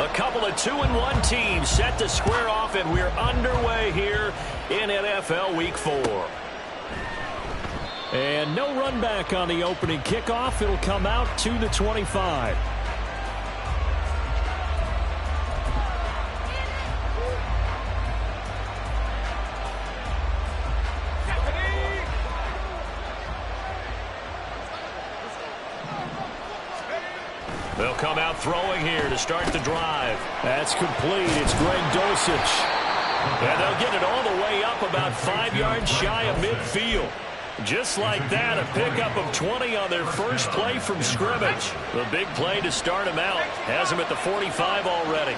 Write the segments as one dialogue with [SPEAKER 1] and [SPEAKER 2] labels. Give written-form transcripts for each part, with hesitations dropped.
[SPEAKER 1] A couple of 2-1 teams set to square off, and we're underway here in NFL Week 4. And no run back on the opening kickoff. It'll come out to the 25. They'll come out throwing here to start the drive. That's complete. It's Greg Dulcich. And they'll get it all the way up about 5 yards shy of midfield. Just like that, a pickup of 20 on their first play from scrimmage. The big play to start him out. Has him at the 45 already.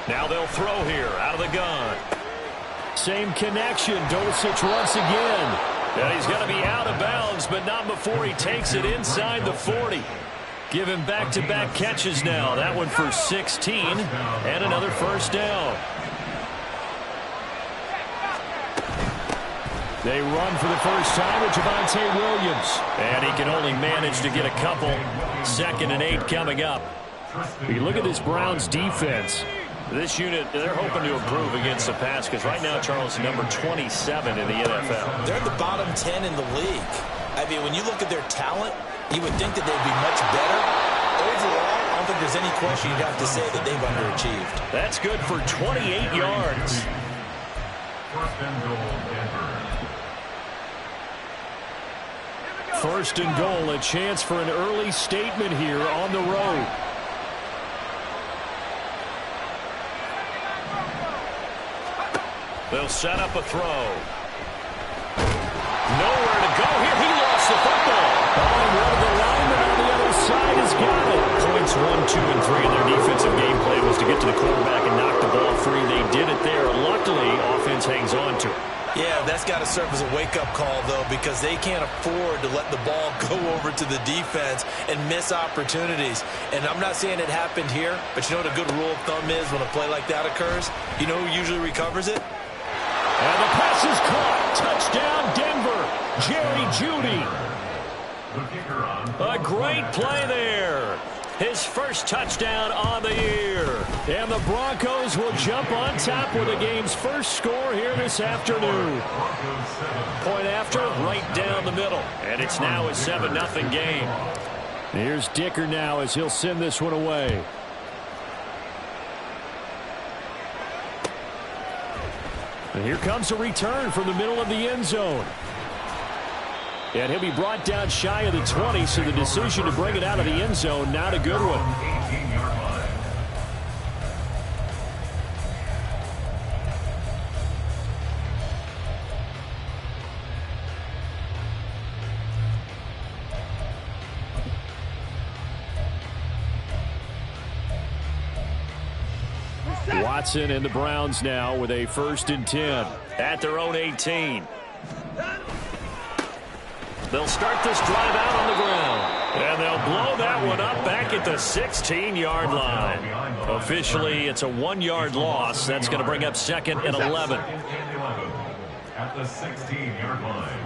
[SPEAKER 1] Now they'll throw here out of the gun. Same connection. Dulcich once again. And he's going to be out of bounds, but not before he takes it inside the 40. Give him back-to-back catches now. That one for 16 and another first down. They run for the first time with Javonte Williams. And he can only manage to get a couple. 2nd and 8 coming up. You look at this Browns defense. This unit, they're hoping to improve against the pass because right now, Charles, number 27 in the NFL.
[SPEAKER 2] They're the bottom 10 in the league. I mean, when you look at their talent, you would think that they'd be much better. Overall, I don't think there's any question you'd have to say that they've underachieved.
[SPEAKER 1] That's good for 28 yards. First and goal, a chance for an early statement here on the road. They'll set up a throw. Nowhere to go here. He lost the football. Oh, and one of the linemen on the other side has got it. Points 1, 2, and 3 in their defensive game plan was to get to the quarterback and knock the ball free. They did it there. Luckily, offense hangs on to it.
[SPEAKER 2] Yeah, that's got to serve as a wake-up call, though, because they can't afford to let the ball go over to the defense and miss opportunities. And I'm not saying it happened here, but you know what a good rule of thumb is when a play like that occurs? You know who usually recovers it?
[SPEAKER 1] And the pass is caught. Touchdown, Denver. Jerry Jeudy. A great play there. His first touchdown on the year. And the Broncos will jump on top with the game's first score here this afternoon. Point after, right down the middle. And it's now a 7-0 game. Here's Dicker now as he'll send this one away. And here comes a return from the middle of the end zone. And he'll be brought down shy of the 20, so the decision to bring it out of the end zone, not a good one. Watson and the Browns now with a 1st and 10 at their own 18. They'll start this drive out on the ground. And they'll blow that one up back at the 16-yard line. Officially, it's a 1-yard loss. That's going to bring up 2nd and 11.
[SPEAKER 3] At the 16-yard line.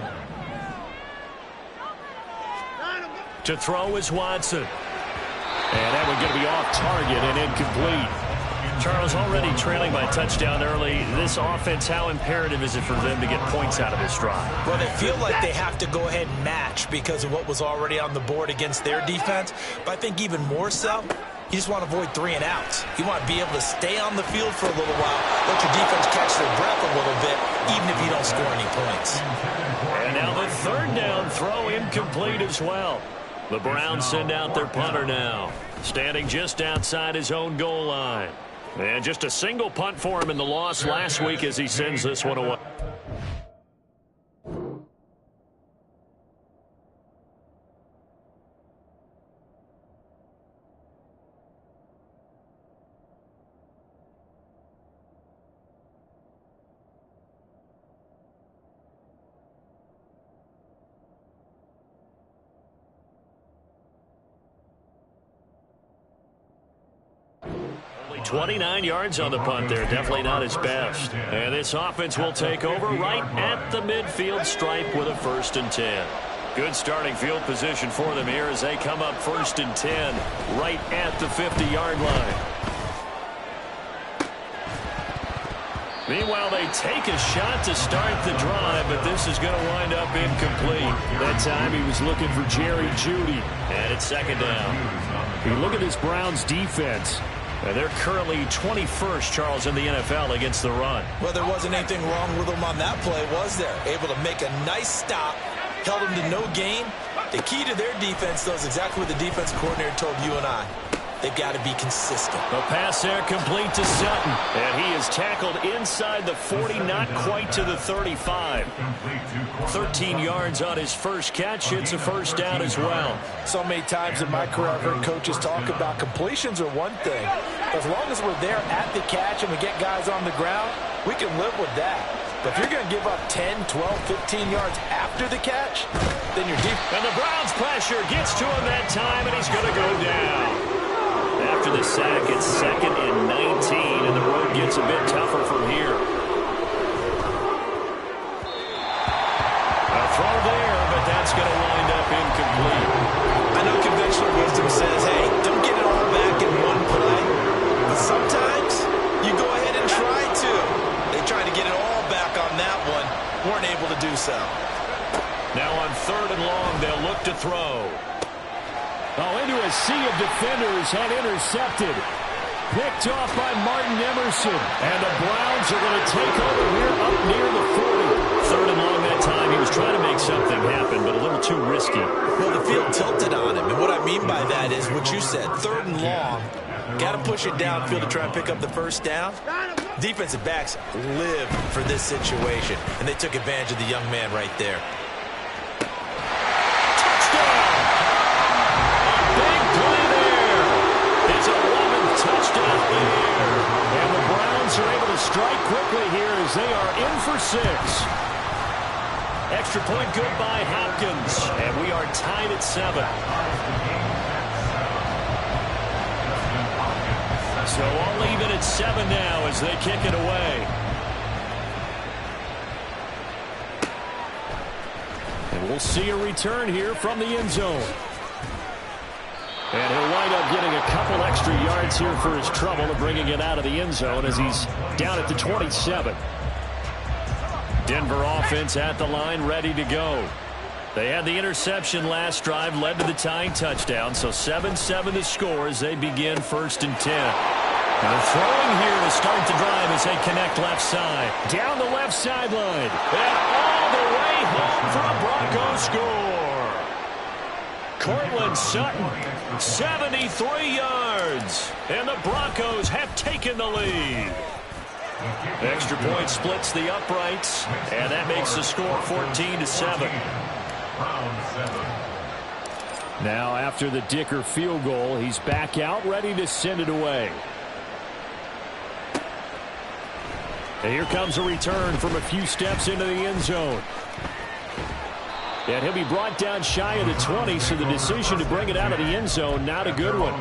[SPEAKER 1] To throw is Watson. And that one going to be off target and incomplete. Charles, already trailing by touchdown early. This offense, how imperative is it for them to get points out of this drive?
[SPEAKER 2] Well, they feel like they have to go ahead and match because of what was already on the board against their defense. But I think even more so, you just want to avoid 3 and outs. You want to be able to stay on the field for a little while, let your defense catch their breath a little bit, even if you don't score any points.
[SPEAKER 1] And now the 3rd down throw incomplete as well. The Browns send out their punter now, standing just outside his own goal line. And just a single punt for him in the loss last week as he sends this one away. Only 29 yards on the punt there. Definitely not his best. And this offense will take over right at the midfield stripe with a 1st and 10. Good starting field position for them here as they come up 1st and 10 right at the 50-yard line. Meanwhile, they take a shot to start the drive, but this is going to wind up incomplete. That time he was looking for Jerry Jeudy, and it's 2nd down.
[SPEAKER 4] You look at this Browns defense.
[SPEAKER 1] They're currently 21st, Charles, in the NFL against the run.
[SPEAKER 2] Well, there wasn't anything wrong with them on that play, was there? Able to make a nice stop, held them to no gain. The key to their defense, though, is exactly what the defense coordinator told you and I. They've got to be consistent.
[SPEAKER 1] The pass there complete to Sutton. And he is tackled inside the 40, not quite to the 35. 13 yards on his first catch. It's a 1st down as well.
[SPEAKER 2] So many times in my career I've heard coaches talk about completions are one thing. As long as we're there at the catch and we get guys on the ground, we can live with that. But if you're going to give up 10, 12, 15 yards after the catch, then you're deep.
[SPEAKER 1] And the Browns pressure gets to him that time, and he's going to go down. After the sack, it's 2nd and 19, and the road gets a bit tougher from here. A throw there, but that's going to wind up incomplete.
[SPEAKER 2] I know conventional wisdom says, hey, don't get it all back in one play. But sometimes you go ahead and try to. They tried to get it all back on that one. Weren't able to do so.
[SPEAKER 1] Now on 3rd and long, they'll look to throw.
[SPEAKER 4] Oh, into a sea of defenders and intercepted. Picked off by Martin Emerson. And the Browns are going to take over here up near the 40.
[SPEAKER 1] 3rd and long that time. He was trying to make something happen, but a little too risky.
[SPEAKER 2] Well, the field tilted on him. And what I mean by that is what you said. 3rd and long. Got to push it downfield to try and pick up the 1st down. Defensive backs live for this situation. And they took advantage of the young man right there.
[SPEAKER 1] Touchdown there. And the Browns are able to strike quickly here as they are in for 6. Extra point good by Hopkins. And we are tied at 7. So all even at 7 now as they kick it away. And we'll see a return here from the end zone. And he'll wind up getting a couple extra yards here for his trouble of bringing it out of the end zone as he's down at the 27. Denver offense at the line, ready to go. They had the interception last drive, led to the tying touchdown, so 7-7 to score as they begin 1st and 10. And they're throwing here to start the drive as they connect left side. Down the left sideline. And all the way home for a Broncos score. Cortland Sutton, 73 yards, and the Broncos have taken the lead. Extra point splits the uprights, and that makes the score 14-7.
[SPEAKER 4] Now after the Dicker field goal, he's back out, ready to send it away. And here comes a return from a few steps into the end zone. And he'll be brought down shy of the 20, so the decision to bring it out of the end zone, not a good one.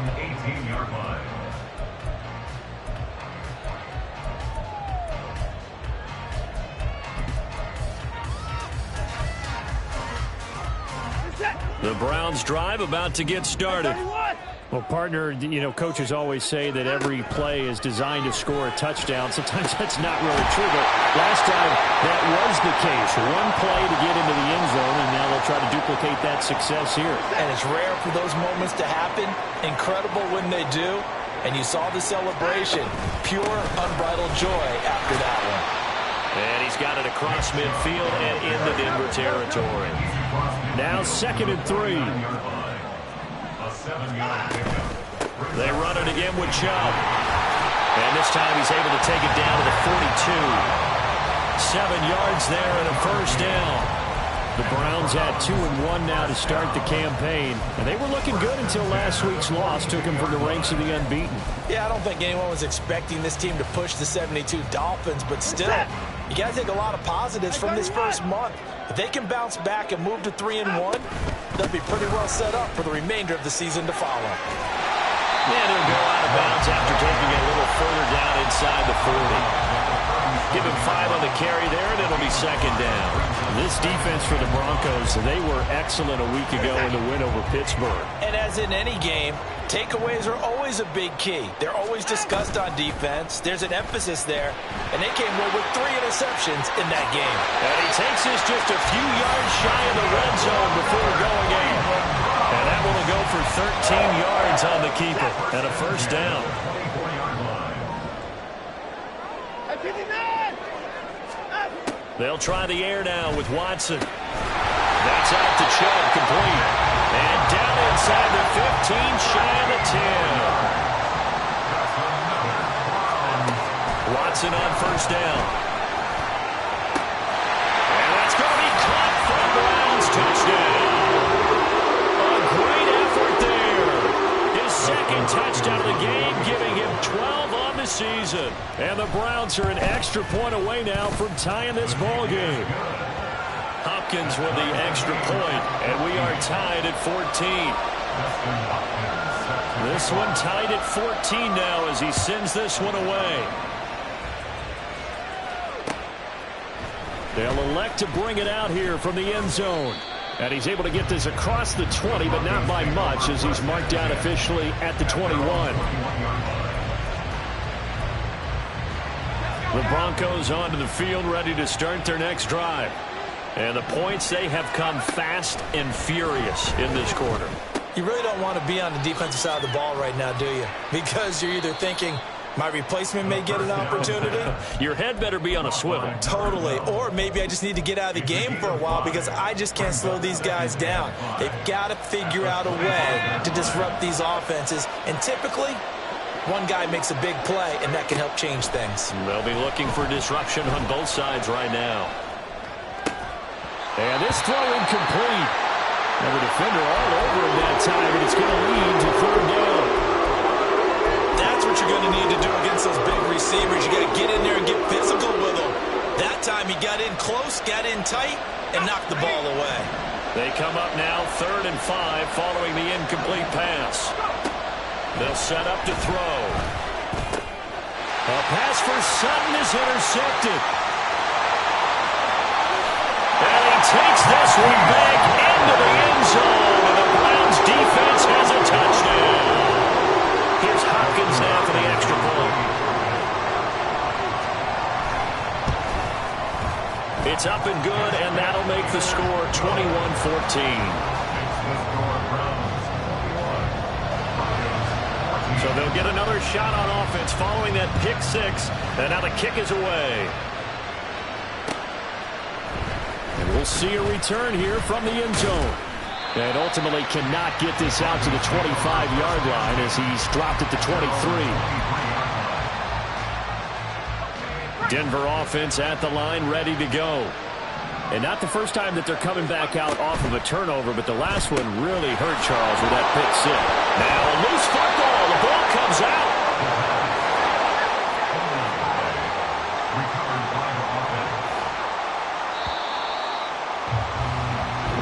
[SPEAKER 1] The Browns drive about to get started.
[SPEAKER 4] Well, partner, you know, coaches always say that every play is designed to score a touchdown. Sometimes that's not really true, but last time that was the case. One play to get into the end zone, and now they'll try to duplicate that success here.
[SPEAKER 2] And it's rare for those moments to happen. Incredible when they do. And you saw the celebration. Pure, unbridled joy after that one.
[SPEAKER 1] And he's got it across midfield and into Denver territory.
[SPEAKER 4] Now 2nd and 3.
[SPEAKER 1] They run it again with Chubb. And this time he's able to take it down to the 42. 7 yards there and a 1st down. The Browns had 2-1 now to start the campaign. And they were looking good until last week's loss took them from the ranks of the unbeaten.
[SPEAKER 2] Yeah, I don't think anyone was expecting this team to push the 72 Dolphins, but still, you got to take a lot of positives from this first month. If they can bounce back and move to 3-1, they'll be pretty well set up for the remainder of the season to follow.
[SPEAKER 1] And he'll go out of bounds after taking it a little further down inside the 40. Give him 5 on the carry there, and it'll be second down.
[SPEAKER 4] This defense for the Broncos, they were excellent a week ago in the win over Pittsburgh.
[SPEAKER 2] And as in any game, takeaways are always a big key. They're always discussed on defense. There's an emphasis there, and they came away with 3 interceptions in that game.
[SPEAKER 1] And he takes us just a few yards shy of the red zone before going in. And that one will go for 13 yards on the keeper and a first down. They'll try the air now with Watson. That's out to Chubb, complete. And down inside the 15, shy of the 10. Watson on first down. And that's going to be caught for a Browns touchdown. A great effort there. His second touchdown of the game, giving him 12 on the season. And the Browns are an extra point away now from tying this ball game. Hopkins with the extra point, and we are tied at 14. This one tied at 14 now as he sends this one away. They'll elect to bring it out here from the end zone. And he's able to get this across the 20, but not by much as he's marked down officially at the 21. The Broncos onto the field, ready to start their next drive. And the points, they have come fast and furious in this quarter.
[SPEAKER 2] You really don't want to be on the defensive side of the ball right now, do you? Because you're either thinking, my replacement may get an opportunity.
[SPEAKER 1] Your head better be on a swivel.
[SPEAKER 2] Totally. Or maybe I just need to get out of the game for a while because I just can't slow these guys down. They've got to figure out a way to disrupt these offenses. And typically, one guy makes a big play, and that can help change things.
[SPEAKER 1] They'll be looking for disruption on both sides right now.
[SPEAKER 4] And this throw incomplete. And the defender all over him that time, and it's going to lead to third down.
[SPEAKER 2] That's what you're going to need to do against those big receivers. You got to get in there and get physical with them. That time he got in close, got in tight, and knocked the ball away.
[SPEAKER 1] They come up now 3rd and 5 following the incomplete pass. They'll set up to throw. A pass for Sutton is intercepted. And he takes this one back into the end zone. And the Browns defense has a touchdown. Here's Hopkins now for the extra point. It's up and good, and that'll make the score 21-14. So they'll get another shot on offense following that pick 6, and now the kick is away.
[SPEAKER 4] And we'll see a return here from the end zone. And ultimately cannot get this out to the 25-yard line as he's dropped at the 23. Denver offense at the line, ready to go. And not the first time that they're coming back out off of a turnover, but the last one really hurt Charles with that pick 6.
[SPEAKER 1] Now a loose football. The ball comes out.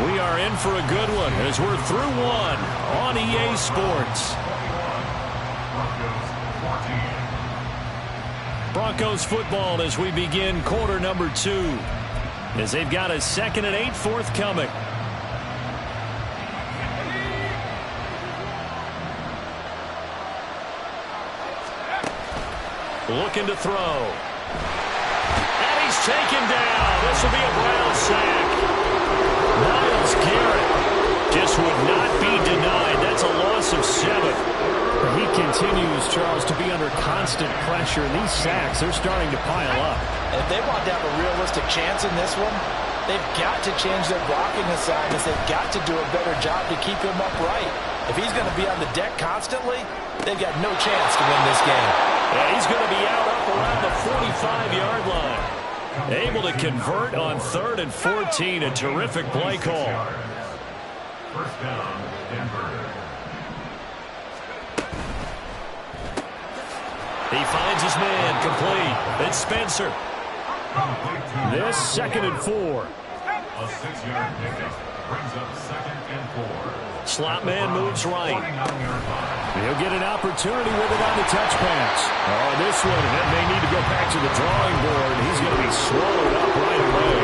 [SPEAKER 1] We are in for a good one as we're through one on EA Sports. Broncos football as we begin quarter number 2. As they've got a 2nd and 8 forthcoming. Looking to throw. And he's taken down. This will be a Brown sack. Myles Garrett just would not be denied. That's a loss of 7.
[SPEAKER 4] He continues, Charles, to be under constant pressure. And these sacks, they're starting to pile up.
[SPEAKER 2] And if they want to have a realistic chance in this one, they've got to change their blocking assignments. They've got to do a better job to keep him upright. If he's going to be on the deck constantly, they've got no chance to win this game.
[SPEAKER 1] And he's going to be out up around the 45-yard line. Able to convert on 3rd and 14. A terrific play call.
[SPEAKER 3] First down, Denver.
[SPEAKER 1] He finds his man complete. It's Spencer.
[SPEAKER 4] This 2nd and 4.
[SPEAKER 3] A 6-yard pickup brings up 2nd and 4.
[SPEAKER 1] Slot man moves right.
[SPEAKER 4] He'll get an opportunity with it on the touch pass. Oh, this one, that may need to go back to the drawing board. He's going to be swallowed up right away.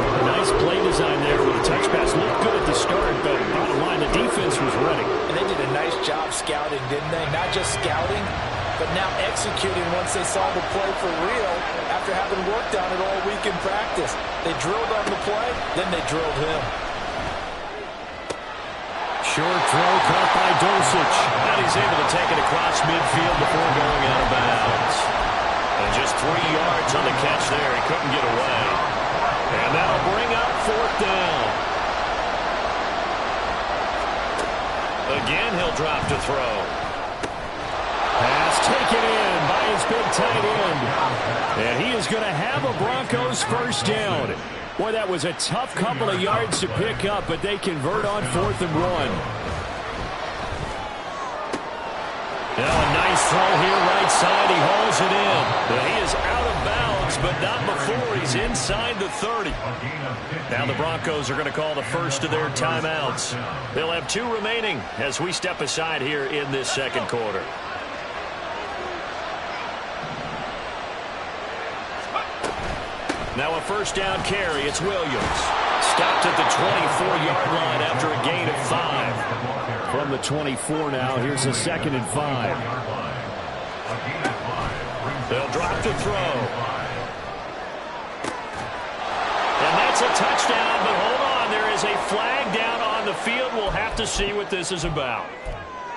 [SPEAKER 4] A nice play design there with the touch pass. Looked good at the start, but bottom line, the defense was ready.
[SPEAKER 2] And they did a nice job scouting, didn't they? Not just scouting, but now executing once they saw the play for real after having worked on it all week in practice. They drilled on the play, then they drilled him.
[SPEAKER 4] Short throw caught by Dosich.
[SPEAKER 1] And he's able to take it across midfield before going out of bounds. And just 3 yards on the catch there. He couldn't get away. And that'll bring up 4th down. Again, he'll drop to throw.
[SPEAKER 4] Pass taken in by his big tight end. And he is going to have a Broncos first down. Boy, that was a tough couple of yards to pick up, but they convert on 4th and 1. Now a nice throw here right side. He hauls it in. He is out of bounds, but not before he's inside the 30. Now the Broncos are going to call the first of their timeouts. They'll have 2 remaining as we step aside here in this second quarter. Now a first down carry. It's Williams. Stopped at the 24-yard line after a gain of 5. From the 24 now, here's a 2nd and 5.
[SPEAKER 1] They'll drop to throw. And that's a touchdown, but hold on. There is a flag down on the field. We'll have to see what this is about.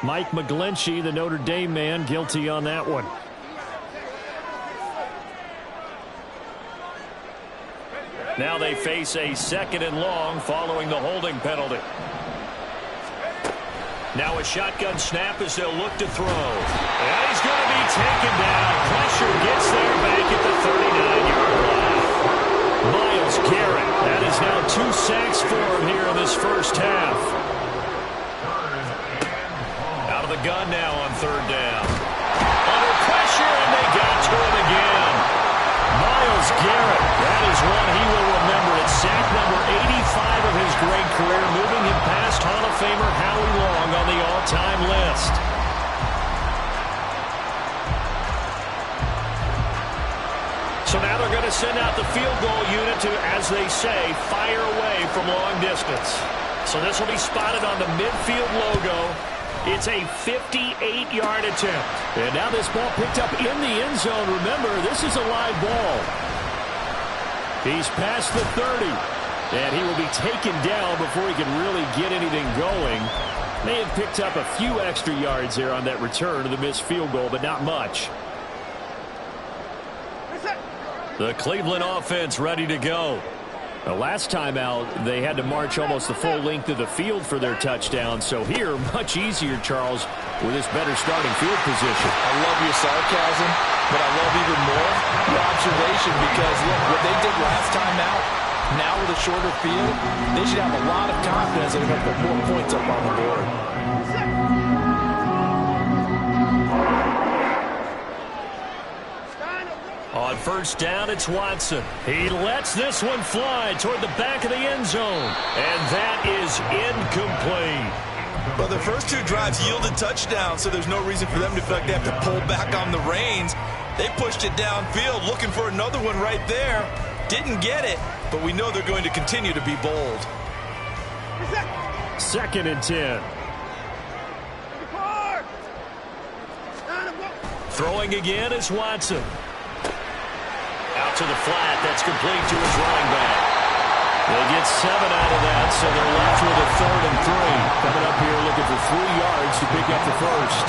[SPEAKER 4] Mike McGlinchey, the Notre Dame man, guilty on that one.
[SPEAKER 1] Now they face a 2nd and long following the holding penalty. Now a shotgun snap as they'll look to throw. And he's going to be taken down. Pressure gets there back at the 39-yard line. Myles Garrett. That is now 2 sacks for him here in this first half. Out of the gun now on 3rd down. Under pressure, and they got to him again. Myles Garrett, that is one he will remember. It's sack number 85 of his great career, moving him past Hall of Famer Howie Long on the all-time list. So now they're going to send out the field goal unit to, as they say, fire away from long distance. So this will be spotted on the midfield logo. It's a 58-yard attempt. And now this ball picked up in the end zone. Remember, this is a live ball. He's past the 30. And he will be taken down before he can really get anything going. May have picked up a few extra yards there on that return to the missed field goal, but not much. The Cleveland offense ready to go. The last time out, they had to march almost the full length of the field for their touchdown. So here, much easier, Charles, with this better starting field position.
[SPEAKER 2] I love your sarcasm, but I love even more your observation because, look, what they did last time out, now with a shorter field, they should have a lot of confidence that they're going to put more points up on the board.
[SPEAKER 1] On first down, it's Watson. He lets this one fly toward the back of the end zone. And that is incomplete.
[SPEAKER 2] Well, the first 2 drives yielded touchdowns, so there's no reason for them to feel like they have to pull back on the reins. They pushed it downfield, looking for another one right there. Didn't get it, but we know they're going to continue to be bold.
[SPEAKER 4] 2nd and 10.
[SPEAKER 1] Throwing again is Watson. Out to the flat. That's complete to his running back. They get 7 out of that, so they're left with a 3rd and 3. Coming up here looking for 3 yards to pick up the first.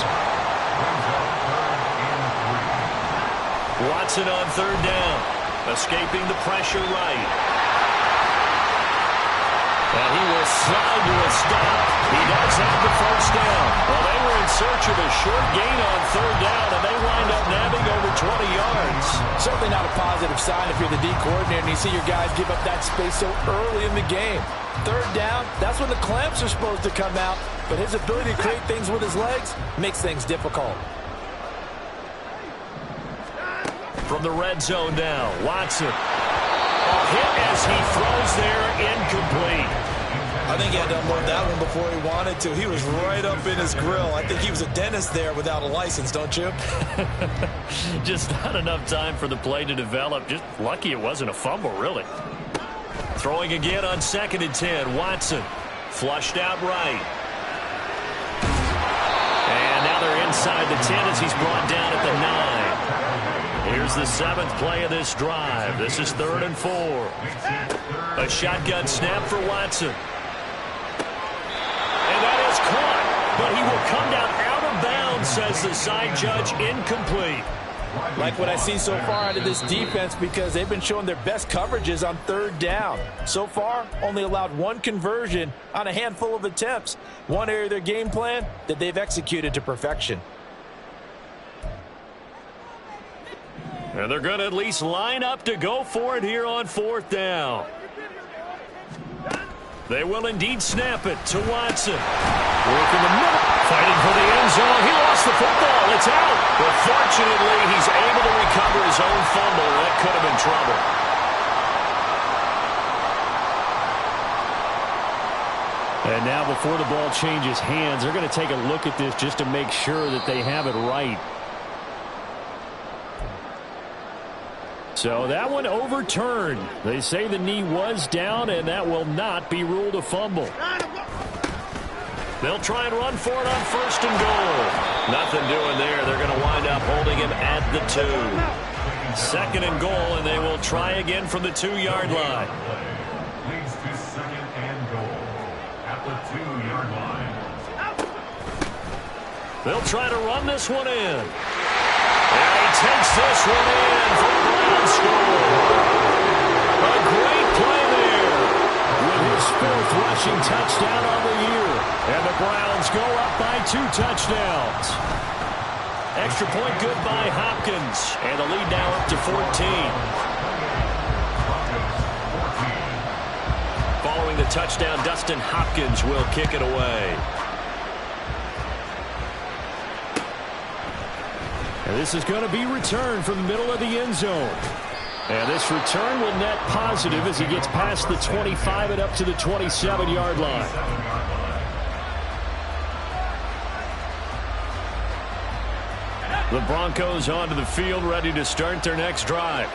[SPEAKER 1] Watson on 3rd down. Escaping the pressure right. And he will slide to a stop. He does have the first down. Well, they were in search of a short gain on 3rd down, and they wind up nabbing over 20 yards.
[SPEAKER 2] Certainly not a positive sign if you're the D coordinator and you see your guys give up that space so early in the game. 3rd down, that's when the clamps are supposed to come out, but his ability to create things with his legs makes things difficult.
[SPEAKER 1] From the red zone now, Watson. ball hit as he throws there, incomplete.
[SPEAKER 2] I think he had to unload that one before he wanted to. He was right up in his grill. I think he was a dentist there without a license, don't you?
[SPEAKER 4] Just not enough time for the play to develop. Just lucky it wasn't a fumble, really.
[SPEAKER 1] Throwing again on 2nd and 10. Watson flushed out right. And now they're inside the 10 as he's brought down at the 9. Here's the 7th play of this drive. This is 3rd and 4. A shotgun snap for Watson. And that is caught, but he will come down out of bounds, says the side judge, incomplete.
[SPEAKER 2] Like what I've seen so far out of this defense, because they've been showing their best coverages on 3rd down. So far, only allowed 1 conversion on a handful of attempts. One area of their game plan that they've executed to perfection.
[SPEAKER 1] And they're going to at least line up to go for it here on 4th down. They will indeed snap it to Watson. Work in the middle. Fighting for the end zone. He lost the football. It's out. But fortunately, he's able to recover his own fumble. That could have been trouble.
[SPEAKER 4] And now before the ball changes hands, they're going to take a look at this just to make sure that they have it right. So that one overturned. They say the knee was down, and that will not be ruled a fumble.
[SPEAKER 1] They'll try and run for it on 1st and goal. Nothing doing there. They're going to wind up holding him at the 2. 2nd and goal, and they will try again from the 2-yard line.
[SPEAKER 3] Leads to 2nd and goal at the 2-yard line.
[SPEAKER 1] They'll try to run this one in. And he takes this one in for the Browns score. A great play there with his 4th rushing touchdown on the year. And the Browns go up by 2 touchdowns. Extra point good by Hopkins. And the lead now up to 14. Following the touchdown, Dustin Hopkins will kick it away. And this is going to be returned from the middle of the end zone. And this return will net positive as he gets past the 25 and up to the 27-yard line. The Broncos onto the field, ready to start their next drive.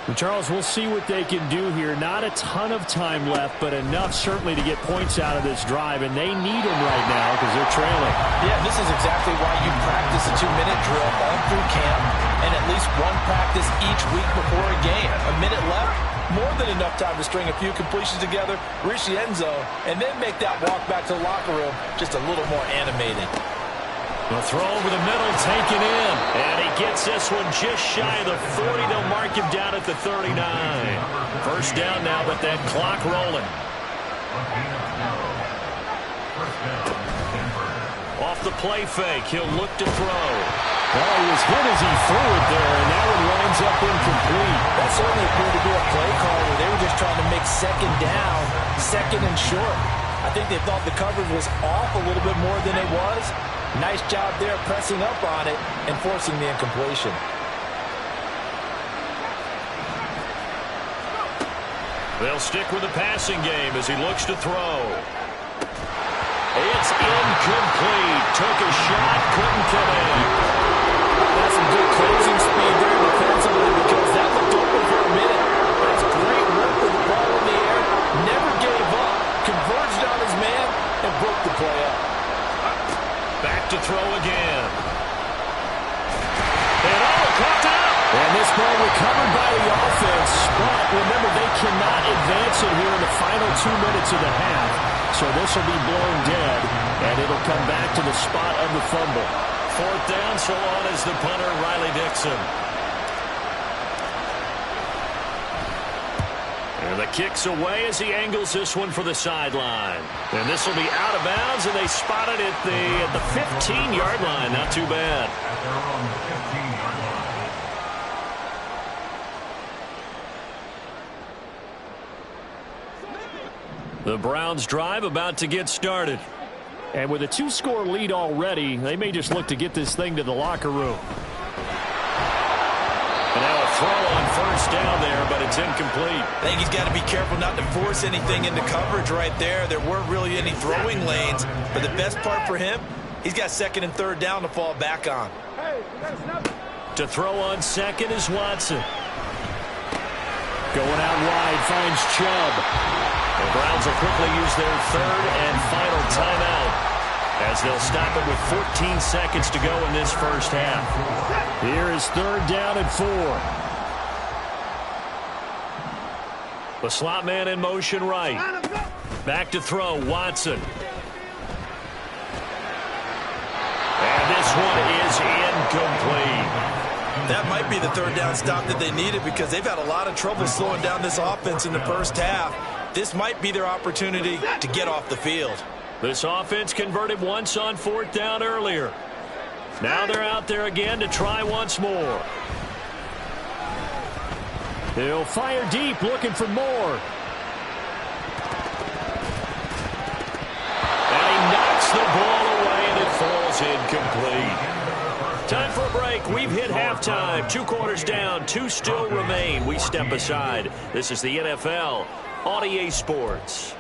[SPEAKER 4] And Charles, we'll see what they can do here. Not a ton of time left, but enough certainly to get points out of this drive, and they need them right now because they're trailing.
[SPEAKER 2] Yeah, this is exactly why you practice a 2-minute drill all through camp and at least one practice each week before a game. A minute left, more than enough time to string a few completions together, reach the end zone, and then make that walk back to the locker room just a little more animated.
[SPEAKER 1] The throw over the middle, taken in. And he gets this one just shy of the 40. They'll mark him down at the 39. 1st down now, but that clock rolling. Off the play fake, he'll look to throw.
[SPEAKER 4] Well, he was hit as he threw it there, and that one winds up incomplete.
[SPEAKER 2] That certainly appeared to be a play call where they were just trying to make 2nd down, 2nd and short. I think they thought the coverage was off a little bit more than it was. Nice job there pressing up on it and forcing the incompletion.
[SPEAKER 1] They'll stick with the passing game as he looks to throw. It's incomplete. Took a shot, couldn't come in.
[SPEAKER 2] That's some good closing speed there defensively because that looked open for a minute. That's great work with the ball in the air. Never gave up. Converged on his man and broke the play up.
[SPEAKER 1] Back to throw again. And caught out.
[SPEAKER 4] And this ball recovered by the offense. But remember, they cannot advance it here in the final 2 minutes of the half. So this will be blown dead, and it'll come back to the spot of the fumble.
[SPEAKER 1] 4th down, so on is the punter, Riley Dixon. And the kick's away as he angles this one for the sideline. And this will be out of bounds, and they spot it at the 15-yard line. Not too bad.
[SPEAKER 3] They're on the 15-yard line.
[SPEAKER 1] The Browns drive about to get started.
[SPEAKER 4] And with a 2-score lead already, they may just look to get this thing to the locker room.
[SPEAKER 1] And now a throw on first down there, but it's incomplete.
[SPEAKER 2] I think he's got to be careful not to force anything into coverage right there. There weren't really any throwing lanes, but the best part for him, he's got second and third down to fall back on.
[SPEAKER 1] To throw on second is Watson. Going out wide, finds Chubb. The Browns will quickly use their third and final timeout, as they'll stop it with 14 seconds to go in this first half. Here is third down and 4. The slot man in motion right. Back to throw, Watson. And this one is incomplete.
[SPEAKER 2] That might be the third down stop that they needed, because they've had a lot of trouble slowing down this offense in the first half. This might be their opportunity to get off the field.
[SPEAKER 1] This offense converted once on fourth down earlier. Now they're out there again to try once more. He'll fire deep, looking for more. And he knocks the ball away, and it falls incomplete. Time for a break. We've hit halftime. 2 quarters down, 2 still remain. We step aside. This is the NFL on EA Sports.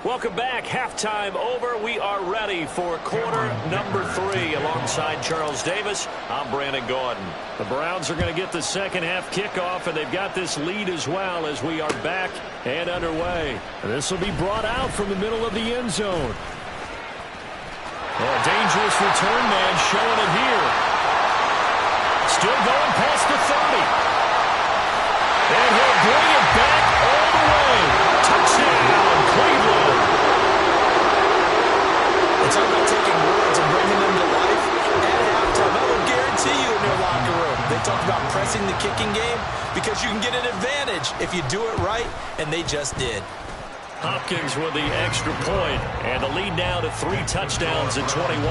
[SPEAKER 1] Welcome back. Halftime over. We are ready for quarter number 3. Alongside Charles Davis, I'm Brandon Gordon. The Browns are going to get the second half kickoff, and they've got this lead as well as we are back and underway. And this will be brought out from the middle of the end zone. A dangerous return man showing it here. Still going past the 30. And he'll bring it back all the way. Touchdown, Cleveland.
[SPEAKER 2] It's all about taking words and bringing them to life at halftime. I will guarantee you in their locker room, they talk about pressing the kicking game because you can get an advantage if you do it right, and they just did.
[SPEAKER 1] Hopkins with the extra point, and the lead now to 3 touchdowns at 21.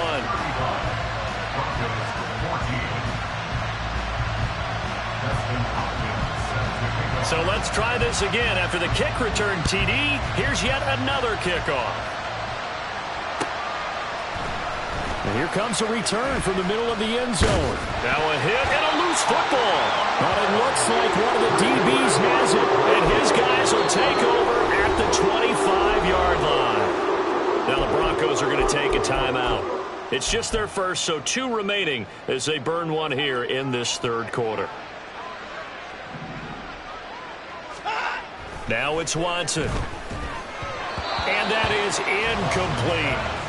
[SPEAKER 1] So let's try this again. After the kick return TD, here's yet another kickoff. And here comes a return from the middle of the end zone. Now a hit and a loose football. But it looks like one of the DBs has it, and his guys will take over at the 25-yard line. Now the Broncos are going to take a timeout. It's just their first, so 2 remaining as they burn one here in this third quarter. Now it's Watson. And that is incomplete.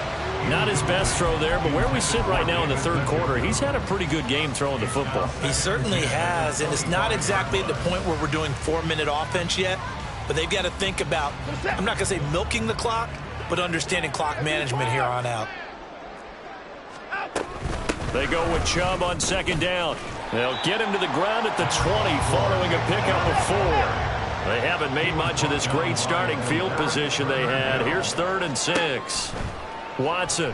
[SPEAKER 1] Not his best throw there, but where we sit right now in the third quarter, he's had a pretty good game throwing the football.
[SPEAKER 2] He certainly has, and it's not exactly at the point where we're doing 4-minute offense yet, but they've got to think about, I'm not going to say milking the clock, but understanding clock management here on out.
[SPEAKER 1] They go with Chubb on second down. They'll get him to the ground at the 20 following a pickup of 4. They haven't made much of this great starting field position they had. Here's 3rd and 6. Watson.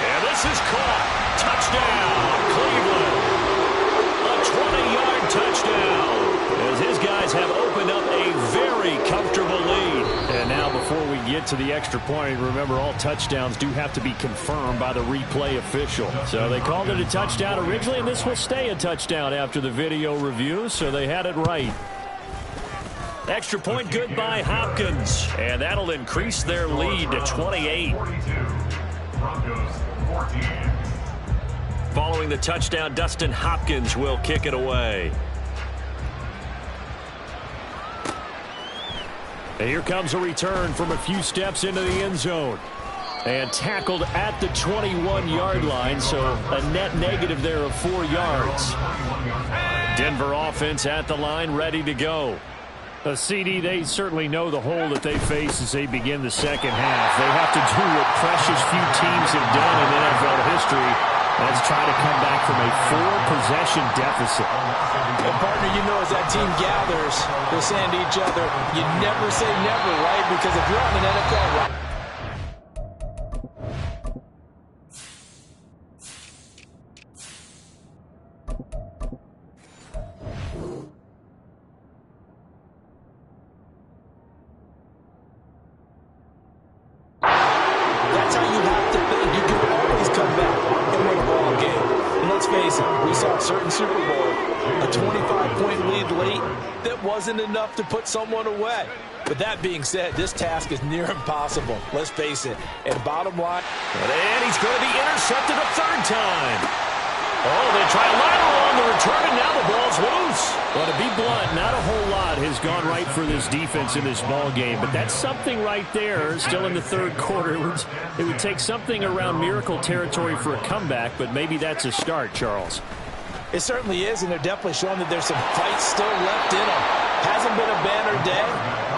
[SPEAKER 1] And this is caught. Touchdown, Cleveland. A 20-yard touchdown. As his guys have opened up a very comfortable lead. And now before we get to the extra point, remember all touchdowns do have to be confirmed by the replay official. So they called it a touchdown originally, and this will stay a touchdown after the video review, so they had it right. Extra point good by Hopkins, and that'll increase their lead to 28. Following the touchdown, Dustin Hopkins will kick it away. And here comes a return from a few steps into the end zone. And tackled at the 21-yard line, so a net negative there of 4 yards. Denver offense at the line, ready to go. CD, they certainly know the hole that they face as they begin the second half. They have to do what precious few teams have done in NFL history. Let's try to come back from a 4-possession deficit.
[SPEAKER 2] And partner, you know, as that team gathers, they're saying to each other, you never say never, right? Because if you're on an NFL route, certain Super Bowl. A 25-point lead late that wasn't enough to put someone away. But that being said, this task is near impossible. Let's face it. And bottom line...
[SPEAKER 1] And he's going to be intercepted a third time. Oh, they try a lateral on the return, and now the ball's loose.
[SPEAKER 4] Well, to be blunt, not a whole lot has gone right for this defense in this ball game, but that's something right there. Still in the third quarter. It would take something around miracle territory for a comeback, but maybe that's a start, Charles.
[SPEAKER 2] It certainly is, and they're definitely showing that there's some fight still left in them. Hasn't been a banner day.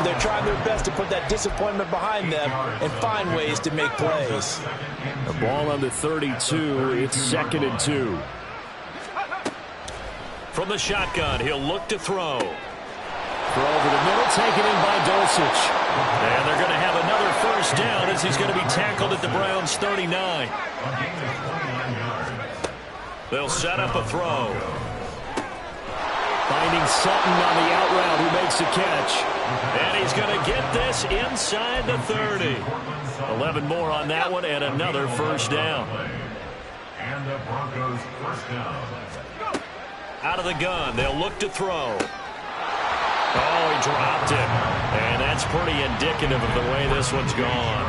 [SPEAKER 2] They're trying their best to put that disappointment behind them and find ways to make plays.
[SPEAKER 4] The ball on the 32. It's 2nd and 2.
[SPEAKER 1] From the shotgun, he'll look to throw.
[SPEAKER 4] Throw over the middle, taken in by Dulcich.
[SPEAKER 1] And they're going to have another first down as he's going to be tackled at the Browns' 39. They'll set up a throw.
[SPEAKER 4] Finding Sutton on the out route who makes the catch.
[SPEAKER 1] And he's going to get this inside the 30. 11 more on that one and another first down.
[SPEAKER 3] And the Broncos first down.
[SPEAKER 1] Out of the gun, they'll look to throw. Oh, he dropped it. And that's pretty indicative of the way this one's gone.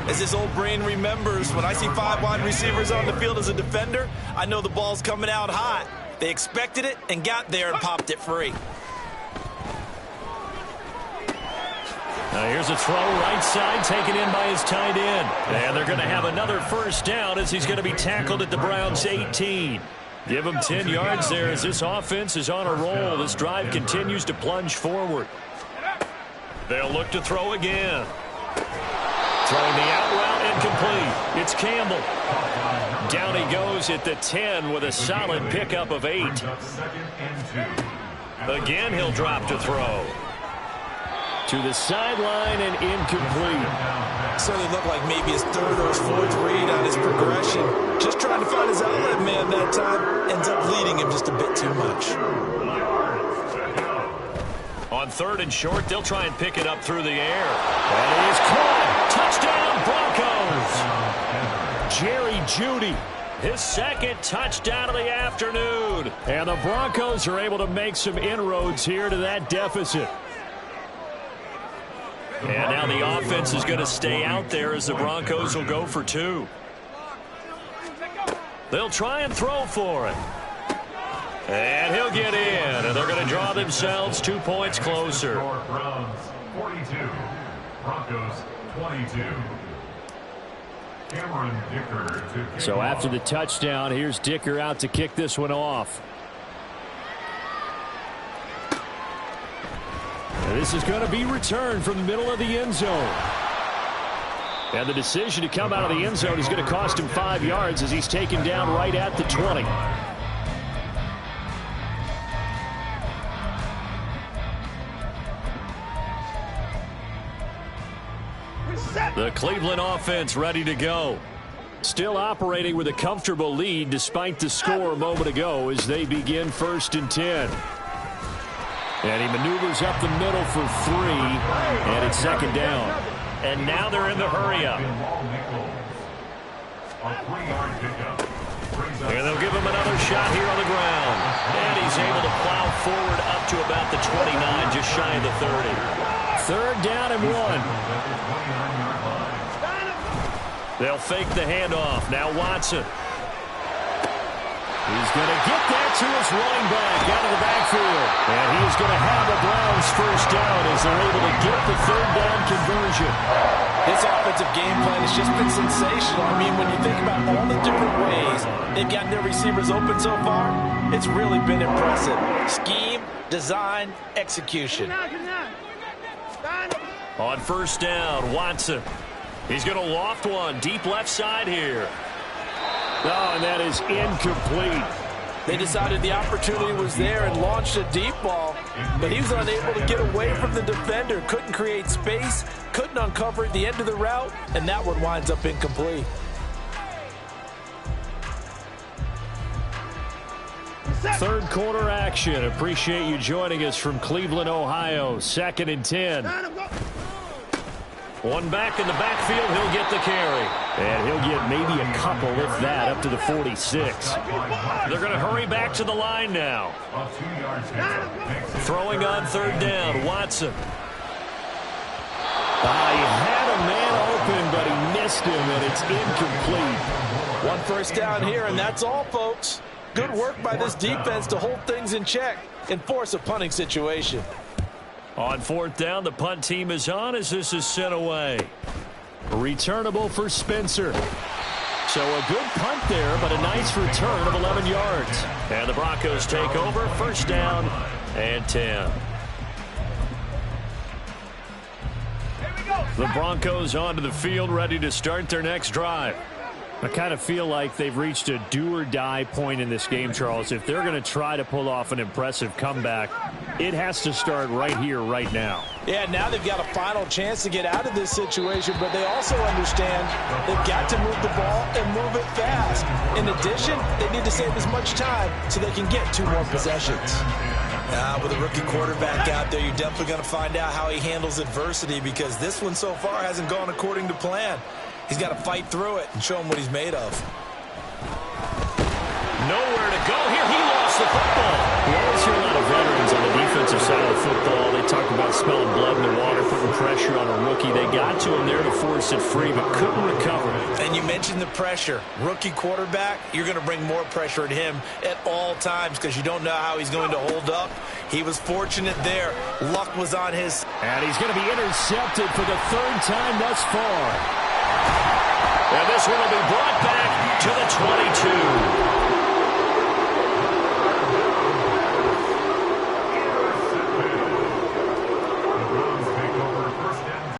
[SPEAKER 2] As this old brain remembers, when I see 5 wide receivers on the field as a defender, I know the ball's coming out hot. They expected it and got there and popped it free.
[SPEAKER 1] Now here's a throw right side taken in by his tight end. And they're going to have another first down as he's going to be tackled at the Browns' 18. Give him 10 yards there as this offense is on a roll. This drive continues to plunge forward. They'll look to throw again. Throwing the out route incomplete. It's Campbell. Down he goes at the 10 with a solid pickup of 8. Again, he'll drop to throw.
[SPEAKER 4] To the sideline and incomplete.
[SPEAKER 2] Certainly looked like maybe his 3rd or his 4th read on his progression. Just trying to find his outlet man that time. Ends up leading him just a bit too much.
[SPEAKER 1] On 3rd and short, they'll try and pick it up through the air. And he is caught. Touchdown, Broncos. Jerry Jeudy, his 2nd touchdown of the afternoon.
[SPEAKER 4] And the Broncos are able to make some inroads here to that deficit.
[SPEAKER 1] And now the offense is going to stay out there as the Broncos will go for 2. They'll try and throw for it. And he'll get in. And they're going to draw themselves 2 points closer.
[SPEAKER 3] Crumz, 42. Broncos, 22. Cameron Dicker to kick
[SPEAKER 4] So
[SPEAKER 3] off.
[SPEAKER 4] after the touchdown, here's Dicker out to kick this one off. And this is going to be returned from the middle of the end zone. And the decision to come out of the end zone is going to cost him 5 yards as he's taken down right at the 20.
[SPEAKER 1] The Cleveland offense ready to go.
[SPEAKER 4] Still operating with a comfortable lead despite the score a moment ago as they begin 1st and 10. And he maneuvers up the middle for 3, and it's 2nd down.
[SPEAKER 1] And now they're in the hurry-up. And they'll give him another shot here on the ground. And he's able to plow forward up to about the 29, just shy of the 30.
[SPEAKER 4] 3rd down and 1.
[SPEAKER 1] They'll fake the handoff. Now Watson.
[SPEAKER 4] He's going to get that to his running back out of the backfield. And he's going to have the Browns first down as they're able to get the 3rd down conversion.
[SPEAKER 2] This offensive game plan has just been sensational. I mean, when you think about all the different ways they've gotten their receivers open so far, it's really been impressive. Scheme, design, execution.
[SPEAKER 1] On 1st down, Watson. He's going to loft one deep left side here.
[SPEAKER 4] Oh, and that is incomplete.
[SPEAKER 2] They decided the opportunity was there and launched a deep ball, but he was unable to get away from the defender. Couldn't create space, couldn't uncover at the end of the route, and that one winds up incomplete.
[SPEAKER 4] Third quarter action. Appreciate you joining us from Cleveland, Ohio. 2nd and 10.
[SPEAKER 1] One back in the backfield. He'll get the carry.
[SPEAKER 4] And he'll get maybe a couple, if that, up to the 46.
[SPEAKER 1] They're going to hurry back to the line now. Throwing on third down, Watson.
[SPEAKER 4] He had a man open, but he missed him, and it's incomplete.
[SPEAKER 2] One first down here, and that's all, folks. Good work by this defense to hold things in check and force a punting situation.
[SPEAKER 1] On fourth down, the punt team is on as this is sent away.
[SPEAKER 4] Returnable for Spencer. So a good punt there, but a nice return of 11 yards.
[SPEAKER 1] And the Broncos take over, first down and 10. The Broncos onto the field, ready to start their next drive.
[SPEAKER 4] I kind of feel like they've reached a do-or-die point in this game, Charles. If they're going to try to pull off an impressive comeback, it has to start right here, right now.
[SPEAKER 2] Yeah, now they've got a final chance to get out of this situation, but they also understand they've got to move the ball and move it fast. In addition, they need to save as much time so they can get 2 more possessions. With a rookie quarterback out there, you're definitely going to find out how he handles adversity, because this one so far hasn't gone according to plan. He's got to fight through it and show him what he's made of.
[SPEAKER 1] Nowhere to go here. He lost the football.
[SPEAKER 4] We always hear a lot of veterans on the defensive side of the football. They talk about smelling blood in the water, putting pressure on a rookie. They got to him there to force it free, but couldn't recover.
[SPEAKER 2] And you mentioned the pressure. Rookie quarterback, you're going to bring more pressure at him at all times because you don't know how he's going to hold up. He was fortunate there. Luck was on his.
[SPEAKER 4] And he's going to be intercepted for the 3rd time thus far.
[SPEAKER 1] And this one will be brought back to the 22.